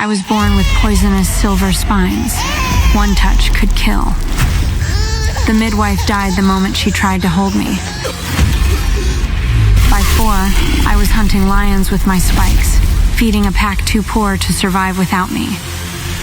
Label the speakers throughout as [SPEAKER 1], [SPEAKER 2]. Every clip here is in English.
[SPEAKER 1] I was born with poisonous silver spines. One touch could kill. The midwife died the moment she tried to hold me. By 4, I was hunting lions with my spikes, feeding a pack too poor to survive without me.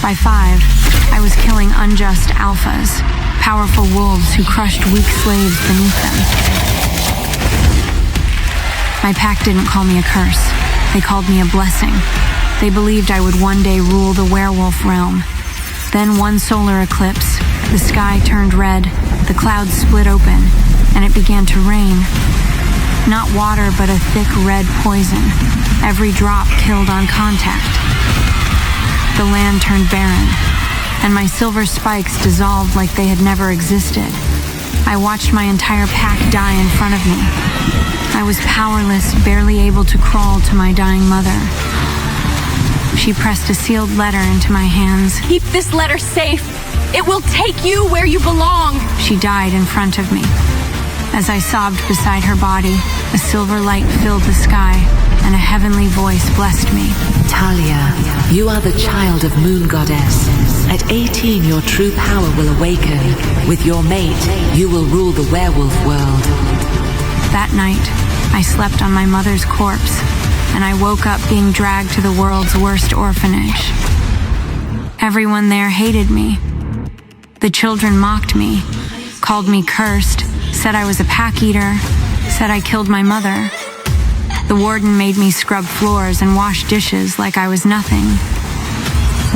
[SPEAKER 1] By 5, I was killing unjust alphas, powerful wolves who crushed weak slaves beneath them. My pack didn't call me a curse. They called me a blessing. They believed I would one day rule the werewolf realm. Then one solar eclipse, the sky turned red, the clouds split open, and it began to rain. Not water, but a thick red poison. Every drop killed on contact. The land turned barren, and my silver spikes dissolved like they had never existed. I watched my entire pack die in front of me. I was powerless, barely able to crawl to my dying mother. She pressed a sealed letter into my hands.
[SPEAKER 2] Keep this letter safe. It will take you where you belong.
[SPEAKER 1] She died in front of me. As I sobbed beside her body, a silver light filled the sky, and a heavenly voice blessed me.
[SPEAKER 3] Talia, you are the child of Moon Goddess. At 18, your true power will awaken. With your mate, you will rule the werewolf world.
[SPEAKER 1] That night, I slept on my mother's corpse, and I woke up being dragged to the world's worst orphanage. Everyone there hated me. The children mocked me, called me cursed, said I was a pack eater, said I killed my mother. The warden made me scrub floors and wash dishes like I was nothing.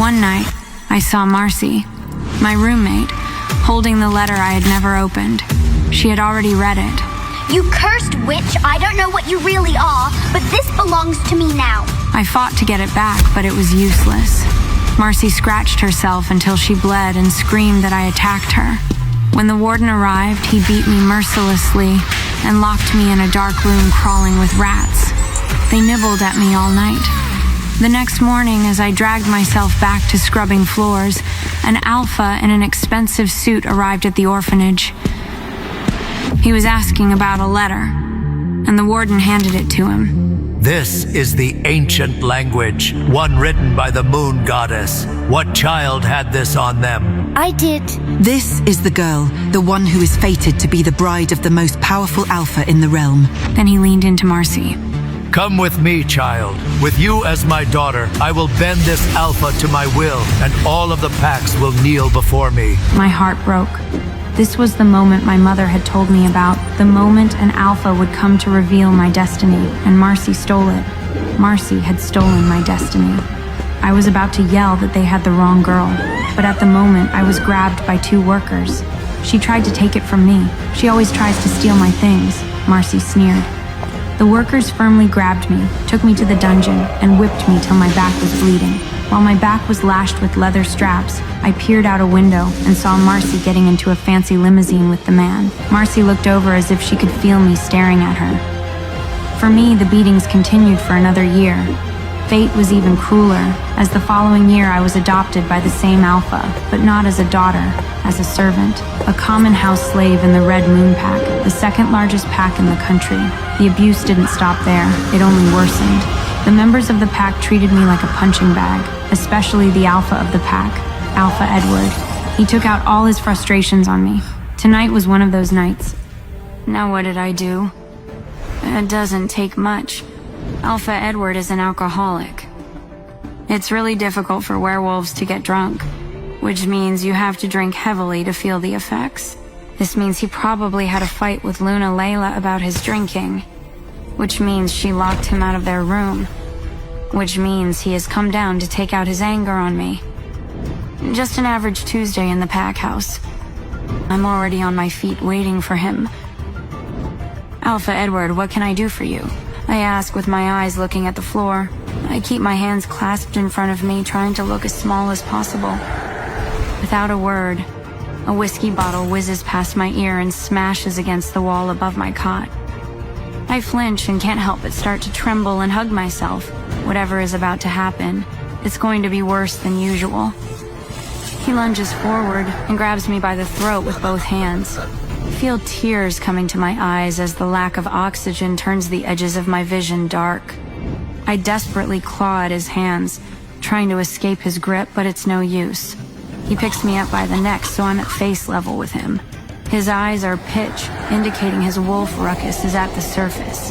[SPEAKER 1] One night, I saw Marcy, my roommate, holding the letter I had never opened. She had already read it.
[SPEAKER 4] You cursed witch, I don't know what you really are, but this belongs to me now.
[SPEAKER 1] I fought to get it back, but it was useless. Marcy scratched herself until she bled and screamed that I attacked her. When the warden arrived, he beat me mercilessly and locked me in a dark room crawling with rats. They nibbled at me all night. The next morning, as I dragged myself back to scrubbing floors, an alpha in an expensive suit arrived at the orphanage. He was asking about a letter, and the warden handed it to him.
[SPEAKER 5] This is the ancient language, one written by the Moon Goddess. What child had this on them?
[SPEAKER 4] I did.
[SPEAKER 6] This is the girl, the one who is fated to be the bride of the most powerful alpha in the realm.
[SPEAKER 1] Then he leaned into Marcy.
[SPEAKER 5] Come with me, child. With you as my daughter, I will bend this alpha to my will, and all of the packs will kneel before me.
[SPEAKER 1] My heart broke. This was the moment my mother had told me about, the moment an alpha would come to reveal my destiny, and Marcy stole it. Marcy had stolen my destiny. I was about to yell that they had the wrong girl, but at the moment I was grabbed by 2 workers. She tried to take it from me. She always tries to steal my things, Marcy sneered. The workers firmly grabbed me, took me to the dungeon, and whipped me till my back was bleeding. While my back was lashed with leather straps, I peered out a window and saw Marcy getting into a fancy limousine with the man. Marcy looked over as if she could feel me staring at her. For me, the beatings continued for another year. Fate was even crueler, as the following year I was adopted by the same alpha, but not as a daughter, as a servant, a common house slave in the Red Moon Pack, the second largest pack in the country. The abuse didn't stop there, it only worsened. The members of the pack treated me like a punching bag, especially the alpha of the pack, Alpha Edward. He took out all his frustrations on me. Tonight was one of those nights. Now what did I do? It doesn't take much. Alpha Edward is an alcoholic. It's really difficult for werewolves to get drunk, which means you have to drink heavily to feel the effects. This means he probably had a fight with Luna Layla about his drinking, which means she locked him out of their room, which means he has come down to take out his anger on me. Just an average Tuesday in the pack house. I'm already on my feet waiting for him. Alpha Edward, what can I do for you? I ask with my eyes looking at the floor. I keep my hands clasped in front of me, trying to look as small as possible. Without a word, a whiskey bottle whizzes past my ear and smashes against the wall above my cot. I flinch and can't help but start to tremble and hug myself. Whatever is about to happen, it's going to be worse than usual. He lunges forward and grabs me by the throat with both hands. I feel tears coming to my eyes as the lack of oxygen turns the edges of my vision dark. I desperately claw at his hands, trying to escape his grip, but it's no use. He picks me up by the neck, so I'm at face level with him. His eyes are pitch, indicating his wolf ruckus is at the surface.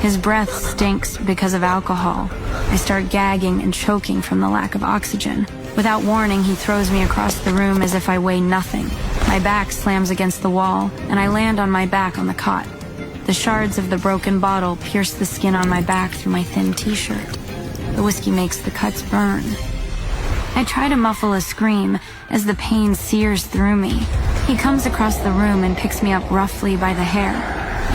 [SPEAKER 1] His breath stinks because of alcohol. I start gagging and choking from the lack of oxygen. Without warning, he throws me across the room as if I weigh nothing. My back slams against the wall, and I land on my back on the cot. The shards of the broken bottle pierce the skin on my back through my thin t-shirt. The whiskey makes the cuts burn. I try to muffle a scream as the pain sears through me. He comes across the room and picks me up roughly by the hair.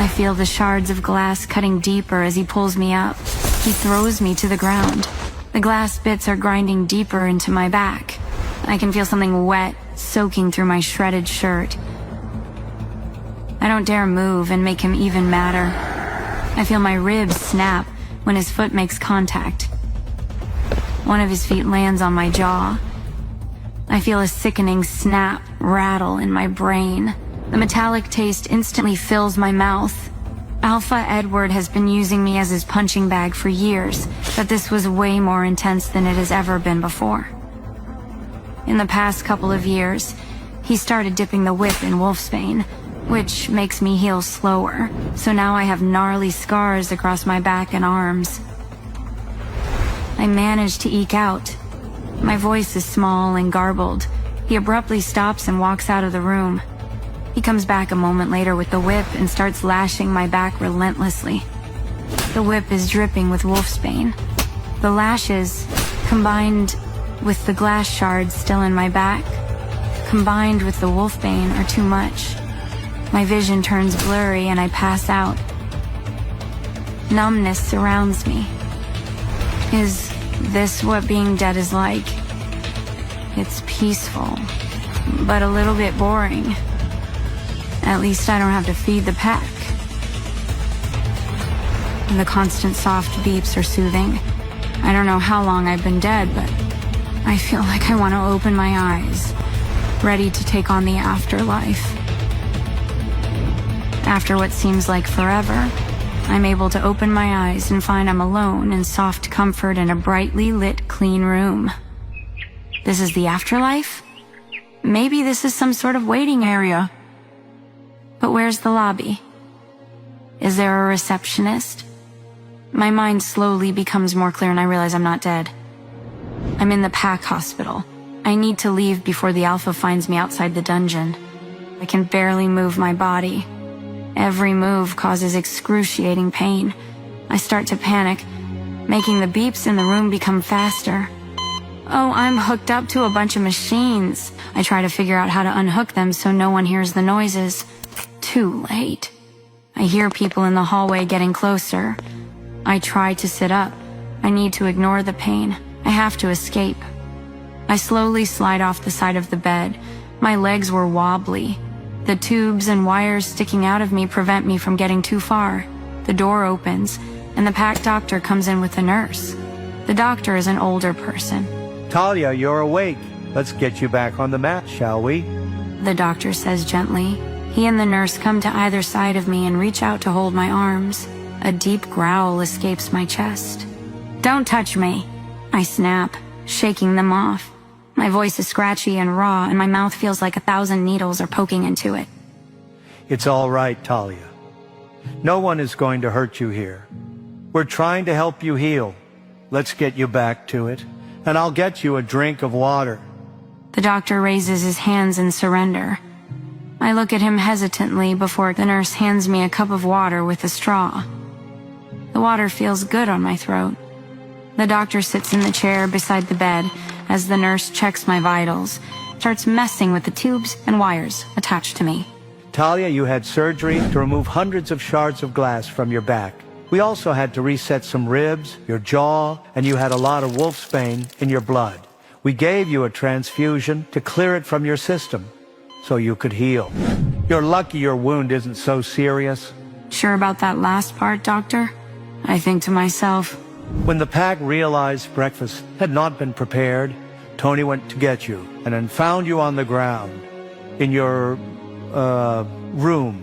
[SPEAKER 1] I feel the shards of glass cutting deeper as he pulls me up. He throws me to the ground. The glass bits are grinding deeper into my back. I can feel something wet soaking through my shredded shirt. I don't dare move and make him even madder. I feel my ribs snap when his foot makes contact. One of his feet lands on my jaw. I feel a sickening snap, rattle in my brain. The metallic taste instantly fills my mouth. Alpha Edward has been using me as his punching bag for years, but this was way more intense than it has ever been before. In the past couple of years, he started dipping the whip in wolfsbane, which makes me heal slower, so now I have gnarly scars across my back and arms. I manage to eke out. My voice is small and garbled. He abruptly stops and walks out of the room. He comes back a moment later with the whip and starts lashing my back relentlessly. The whip is dripping with wolfsbane. The lashes, combined with the glass shards still in my back, combined with the wolfbane, are too much. My vision turns blurry and I pass out. Numbness surrounds me. Is this what being dead is like? It's peaceful, but a little bit boring. At least I don't have to feed the pack. And the constant soft beeps are soothing. I don't know how long I've been dead, but I feel like I want to open my eyes, ready to take on the afterlife. After what seems like forever, I'm able to open my eyes and find I'm alone in soft comfort in a brightly lit, clean room. This is the afterlife? Maybe this is some sort of waiting area. But where's the lobby? Is there a receptionist? My mind slowly becomes more clear and I realize I'm not dead. I'm in the pack hospital. I need to leave before the Alpha finds me outside the dungeon. I can barely move my body. Every move causes excruciating pain. I start to panic, making the beeps in the room become faster. Oh, I'm hooked up to a bunch of machines. I try to figure out how to unhook them so no one hears the noises. Too late. I hear people in the hallway getting closer. I try to sit up. I need to ignore the pain. I have to escape. I slowly slide off the side of the bed. My legs were wobbly. The tubes and wires sticking out of me prevent me from getting too far. The door opens, and the pack doctor comes in with a nurse. The doctor is an older person.
[SPEAKER 7] Talia, you're awake. Let's get you back on the mat, shall we?
[SPEAKER 1] The doctor says gently. He and the nurse come to either side of me and reach out to hold my arms. A deep growl escapes my chest. "Don't touch me," I snap, shaking them off. My voice is scratchy and raw, and my mouth feels like 1,000 needles are poking into it.
[SPEAKER 7] It's all right, Talia. No one is going to hurt you here. We're trying to help you heal. Let's get you back to it, and I'll get you a drink of water.
[SPEAKER 1] The doctor raises his hands in surrender. I look at him hesitantly before the nurse hands me a cup of water with a straw. The water feels good on my throat. The doctor sits in the chair beside the bed as the nurse checks my vitals, starts messing with the tubes and wires attached to me.
[SPEAKER 7] Talia, you had surgery to remove hundreds of shards of glass from your back. We also had to reset some ribs, your jaw, and you had a lot of wolfsbane in your blood. We gave you a transfusion to clear it from your system, so you could heal. You're lucky your wound isn't so serious.
[SPEAKER 1] Sure about that last part, doctor? I think to myself.
[SPEAKER 7] When the pack realized breakfast had not been prepared, Tony went to get you and then found you on the ground in your, room.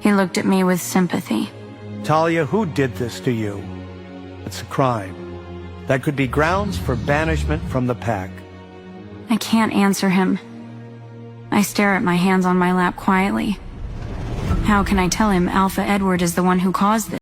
[SPEAKER 1] He looked at me with sympathy.
[SPEAKER 7] Talia, who did this to you? It's a crime. that could be grounds for banishment from the pack.
[SPEAKER 1] I can't answer him. I stare at my hands on my lap quietly. How can I tell him Alpha Edward is the one who caused this?